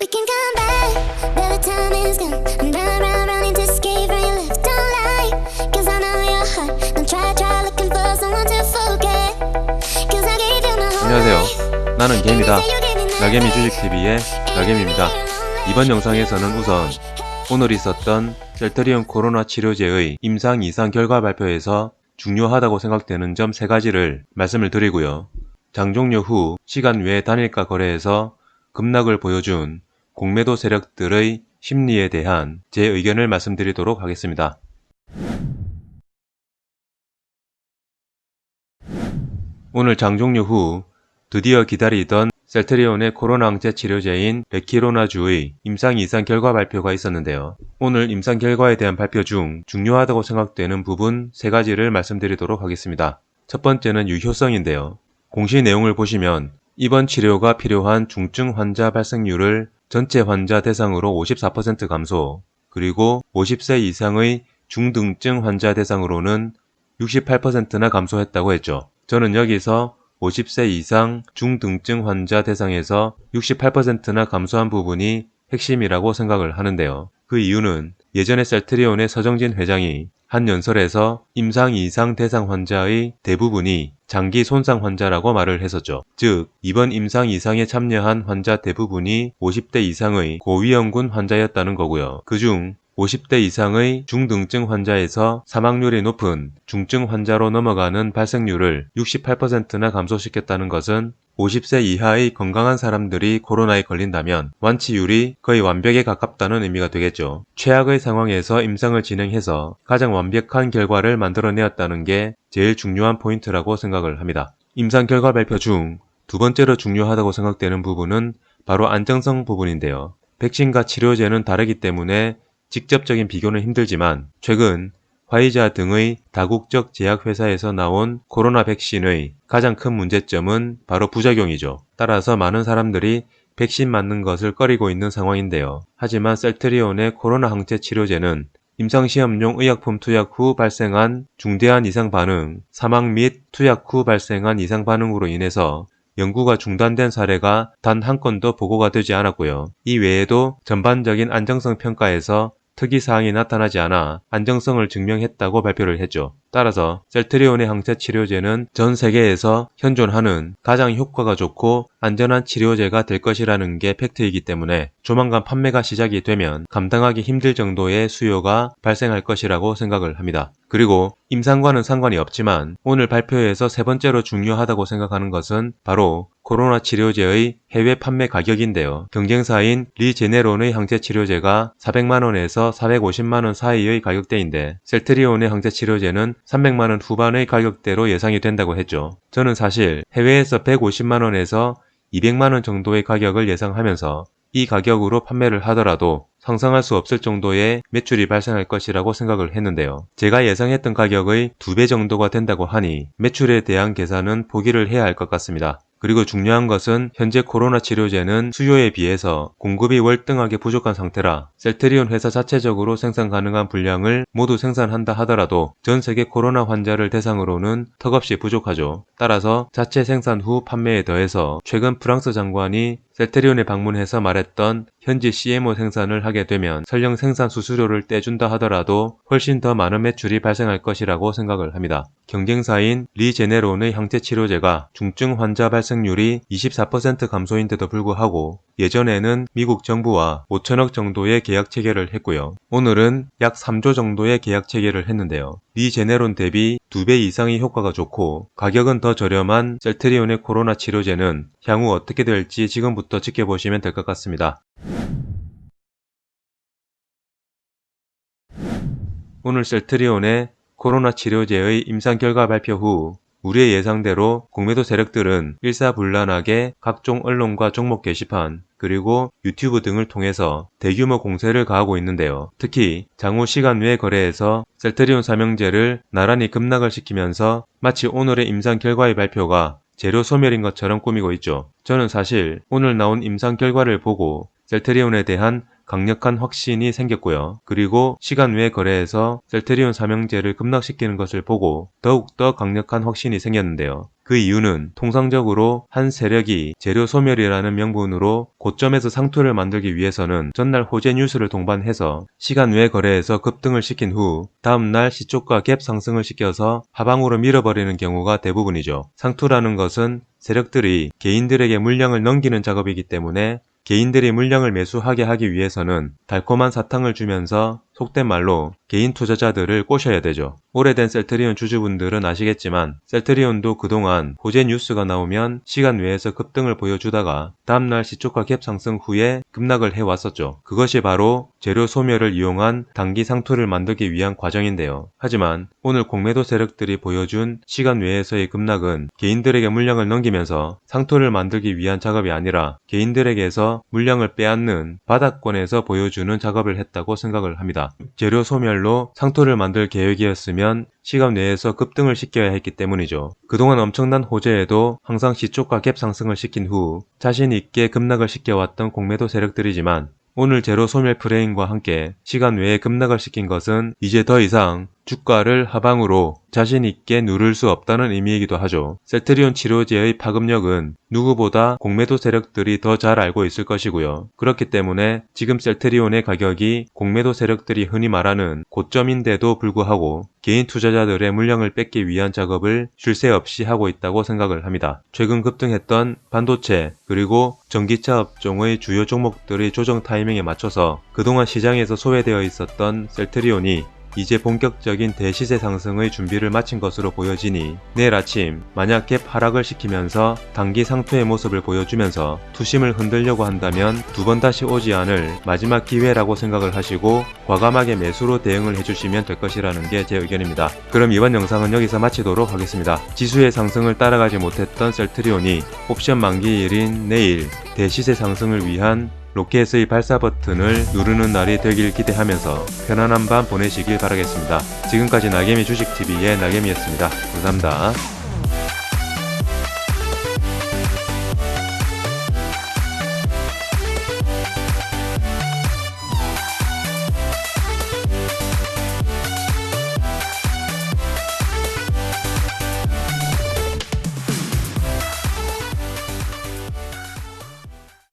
We can come back, but the time is gone. I'm round, running to escape from your left. Don't lie, cause I know your heart. Don't try looking for someone to forget. Cause I gave you my whole 안녕하세요. life. 나는 개미다. 나개미 주식TV의 나개미입니다. 이번 영상에서는 우선 오늘 있었던 셀트리온 코로나 치료제의 임상 이상 결과 발표에서 중요하다고 생각되는 점 3가지를 말씀을 드리고요. 장 종료 후 시간 외 단일가 거래에서 급락을 보여준 공매도 세력들의 심리에 대한 제 의견을 말씀드리도록 하겠습니다. 오늘 장 종료 후 드디어 기다리던 셀트리온의 코로나 항체 치료제인 레키로나주의 임상 이상 결과 발표가 있었는데요. 오늘 임상 결과에 대한 발표 중 중요하다고 생각되는 부분 3가지를 말씀드리도록 하겠습니다. 첫 번째는 유효성인데요. 공시 내용을 보시면 입원 치료가 필요한 중증 환자 발생률을 전체 환자 대상으로 54% 감소, 그리고 50세 이상의 중등증 환자 대상으로는 68%나 감소했다고 했죠. 저는 여기서 50세 이상 중등증 환자 대상에서 68%나 감소한 부분이 핵심이라고 생각을 하는데요. 그 이유는 예전에 셀트리온의 서정진 회장이 한 연설에서 임상 이상 대상 환자의 대부분이 장기 손상 환자라고 말을 했었죠. 즉, 이번 임상 이상에 참여한 환자 대부분이 50대 이상의 고위험군 환자였다는 거고요. 그중 50대 이상의 중등증 환자에서 사망률이 높은 중증 환자로 넘어가는 발생률을 68%나 감소시켰다는 것은 50세 이하의 건강한 사람들이 코로나에 걸린다면 완치율이 거의 완벽에 가깝다는 의미가 되겠죠. 최악의 상황에서 임상을 진행해서 가장 완벽한 결과를 만들어내었다는 게 제일 중요한 포인트라고 생각을 합니다. 임상 결과 발표 중 두 번째로 중요하다고 생각되는 부분은 바로 안정성 부분인데요. 백신과 치료제는 다르기 때문에 직접적인 비교는 힘들지만 최근 화이자 등의 다국적 제약회사에서 나온 코로나 백신의 가장 큰 문제점은 바로 부작용이죠. 따라서 많은 사람들이 백신 맞는 것을 꺼리고 있는 상황인데요. 하지만 셀트리온의 코로나 항체 치료제는 임상시험용 의약품 투약 후 발생한 중대한 이상 반응, 사망 및 투약 후 발생한 이상 반응으로 인해서 연구가 중단된 사례가 단 한 건도 보고가 되지 않았고요. 이 외에도 전반적인 안정성 평가에서 특이사항이 나타나지 않아 안정성을 증명했다고 발표를 했죠. 따라서 셀트리온의 항체 치료제는 전 세계에서 현존하는 가장 효과가 좋고 안전한 치료제가 될 것이라는 게 팩트이기 때문에 조만간 판매가 시작이 되면 감당하기 힘들 정도의 수요가 발생할 것이라고 생각을 합니다. 그리고 임상과는 상관이 없지만 오늘 발표에서 3번째로 중요하다고 생각하는 것은 바로 코로나 치료제의 해외 판매 가격인데요. 경쟁사인 리제네론의 항체 치료제가 400만원에서 450만원 사이의 가격대인데 셀트리온의 항체 치료제는 300만원 후반의 가격대로 예상이 된다고 했죠. 저는 사실 해외에서 150만원에서 200만원 정도의 가격을 예상하면서 이 가격으로 판매를 하더라도 상상할 수 없을 정도의 매출이 발생할 것이라고 생각을 했는데요. 제가 예상했던 가격의 2배 정도가 된다고 하니 매출에 대한 계산은 포기를 해야 할 것 같습니다. 그리고 중요한 것은 현재 코로나 치료제는 수요에 비해서 공급이 월등하게 부족한 상태라 셀트리온 회사 자체적으로 생산 가능한 분량을 모두 생산한다 하더라도 전 세계 코로나 환자를 대상으로는 턱없이 부족하죠. 따라서 자체 생산 후 판매에 더해서 최근 프랑스 장관이 셀트리온에 방문해서 말했던 현지 CMO 생산을 하게 되면 설령 생산 수수료를 떼준다 하더라도 훨씬 더 많은 매출이 발생할 것이라고 생각을 합니다. 경쟁사인 리제네론의 항체 치료제가 중증 환자 발생률이 24% 감소인데도 불구하고 예전에는 미국 정부와 5천억 정도의 계약 체결을 했고요. 오늘은 약 3조 정도의 계약 체결을 했는데요. 리제네론 대비 2배 이상의 효과가 좋고 가격은 더 저렴한 셀트리온의 코로나 치료제는 향후 어떻게 될지 지금부터 지켜보시면 될 것 같습니다. 오늘 셀트리온의 코로나 치료제의 임상 결과 발표 후 우리의 예상대로 공매도 세력들은 일사불란하게 각종 언론과 종목 게시판 그리고 유튜브 등을 통해서 대규모 공세를 가하고 있는데요. 특히 장후 시간 외 거래에서 셀트리온 삼형제를 나란히 급락을 시키면서 마치 오늘의 임상 결과의 발표가 재료 소멸인 것처럼 꾸미고 있죠. 저는 사실 오늘 나온 임상 결과를 보고 셀트리온에 대한 강력한 확신이 생겼고요. 그리고 시간 외 거래에서 셀트리온 삼형제를 급락시키는 것을 보고 더욱더 강력한 확신이 생겼는데요. 그 이유는 통상적으로 한 세력이 재료 소멸이라는 명분으로 고점에서 상투를 만들기 위해서는 전날 호재 뉴스를 동반해서 시간 외 거래에서 급등을 시킨 후 다음날 시초가 갭 상승을 시켜서 하방으로 밀어버리는 경우가 대부분이죠. 상투라는 것은 세력들이 개인들에게 물량을 넘기는 작업이기 때문에 개인들이 물량을 매수하게 하기 위해서는 달콤한 사탕을 주면서 속된 말로 개인 투자자들을 꼬셔야 되죠. 오래된 셀트리온 주주분들은 아시겠지만 셀트리온도 그동안 호재 뉴스가 나오면 시간 외에서 급등을 보여주다가 다음날 시초가 갭 상승 후에 급락을 해왔었죠. 그것이 바로 재료 소멸을 이용한 단기 상투를 만들기 위한 과정인데요. 하지만 오늘 공매도 세력들이 보여준 시간 외에서의 급락은 개인들에게 물량을 넘기면서 상투를 만들기 위한 작업이 아니라 개인들에게서 물량을 빼앗는 바닥권에서 보여주는 작업을 했다고 생각을 합니다. 재료 소멸로 상투를 만들 계획이었으면 시간 내에서 급등을 시켜야 했기 때문이죠. 그동안 엄청난 호재에도 항상 시초가 갭 상승을 시킨 후 자신 있게 급락을 시켜왔던 공매도 세력들이지만 오늘 재료 소멸 프레임과 함께 시간 외에 급락을 시킨 것은 이제 더 이상 주가를 하방으로 자신 있게 누를 수 없다는 의미이기도 하죠. 셀트리온 치료제의 파급력은 누구보다 공매도 세력들이 더 잘 알고 있을 것이고요. 그렇기 때문에 지금 셀트리온의 가격이 공매도 세력들이 흔히 말하는 고점인데도 불구하고 개인 투자자들의 물량을 뺏기 위한 작업을 쉴 새 없이 하고 있다고 생각을 합니다. 최근 급등했던 반도체 그리고 전기차 업종의 주요 종목들의 조정 타이밍에 맞춰서 그동안 시장에서 소외되어 있었던 셀트리온이 이제 본격적인 대시세 상승의 준비를 마친 것으로 보여지니 내일 아침 만약 갭 하락을 시키면서 단기 상투의 모습을 보여주면서 투심을 흔들려고 한다면 두 번 다시 오지 않을 마지막 기회라고 생각을 하시고 과감하게 매수로 대응을 해주시면 될 것이라는 게 제 의견입니다. 그럼 이번 영상은 여기서 마치도록 하겠습니다. 지수의 상승을 따라가지 못했던 셀트리온이 옵션 만기일인 내일 대시세 상승을 위한 로켓의 발사 버튼을 누르는 날이 되길 기대하면서 편안한 밤 보내시길 바라겠습니다. 지금까지 나개미 주식TV의 나개미였습니다. 감사합니다.